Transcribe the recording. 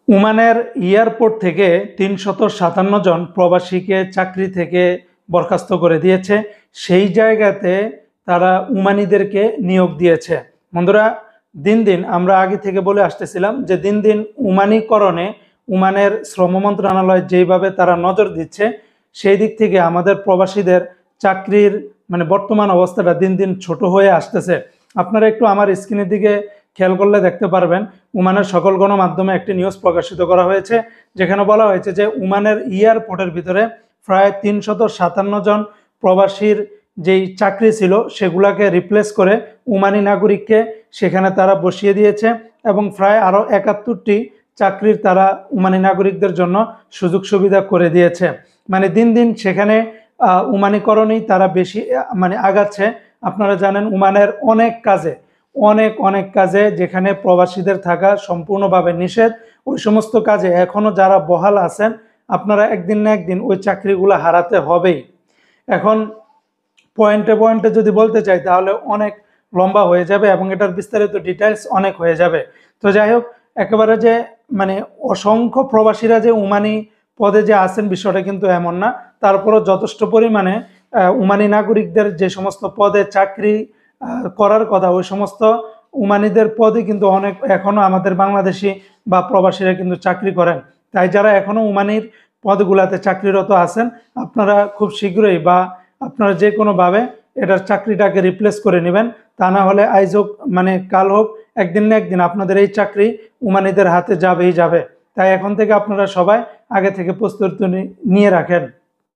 ওমানের এয়ারপোর্ট থেকে ৩৫৭ জন প্রবাসীকে চাকরি থেকে বরখাস্ত করে দিয়েছে। সেই জায়গাতে তারা ওমানিদেরকে নিয়োগ দিয়েছে। বন্ধুরা, দিন দিন আমরা আগে থেকে বলে আসতেছিলাম যে দিন দিন ওমানিকরণে ওমানের শ্রম মন্ত্রণালয় যেভাবে তারা নজর দিচ্ছে, সেই দিক থেকে আমাদের প্রবাসীদের চাকরির বর্তমান অবস্থাটা দিন দিন ছোট হয়ে আসতেছে। আপনারা একটু আমার স্ক্রিনের দিকে খেয়াল করলে দেখতে পারবেন, ওমানের সকল গণমাধ্যমে একটি নিউজ প্রকাশিত করা হয়েছে, যেখানে বলা হয়েছে যে ওমানের এয়ারপোর্টের ভিতরে প্রায় ৩৫৭ জন প্রবাসীর যেই চাকরি ছিল সেগুলাকে রিপ্লেস করে ওমানি নাগরিককে সেখানে তারা বসিয়ে দিয়েছে এবং প্রায় আরও ৭১টি চাকরির তারা ওমানি নাগরিকদের জন্য সুযোগ সুবিধা করে দিয়েছে। দিন দিন সেখানে ওমানিকরণেই তারা বেশি আগাচ্ছে। আপনারা জানেন ওমানের অনেক কাজে যেখানে প্রবাসীদের থাকা সম্পূর্ণভাবে নিষেধ, ওই সমস্ত কাজে এখনো যারা বহাল আছেন আপনারা একদিন না একদিন ওই চাকরিগুলো হারাতে হবেই। এখন পয়েন্টে যদি বলতে চাই তাহলে অনেক লম্বা হয়ে যাবে এবং এটার বিস্তারিত ডিটেলস অনেক হয়ে যাবে। তো যাই হোক, একেবারে যে অসংখ্য প্রবাসীরা যে ওমানি পদে যে আছেন বিষয়টা কিন্তু এমন না। তারপরও যথেষ্ট পরিমাণে ওমানি নাগরিকদের যে সমস্ত পদে চাকরি করার কথা, ওই সমস্ত ওমানিদের পদে কিন্তু অনেক এখনো আমাদের বাংলাদেশি বা প্রবাসীরা কিন্তু চাকরি করেন। তাই যারা এখনো ওমানির পদগুলাতে চাকরিরত আছেন, আপনারা খুব শীঘ্রই বা আপনারা যে কোনোভাবে এটার চাকরিটাকে রিপ্লেস করে নেবেন। তা না হলে আইজ হোক কাল হোক, একদিন না একদিন আপনাদের এই চাকরি ওমানিদের হাতে যাবেই যাবে। তাই এখন থেকে আপনারা সবাই আগে থেকে প্রস্তুতি নিয়ে রাখেন।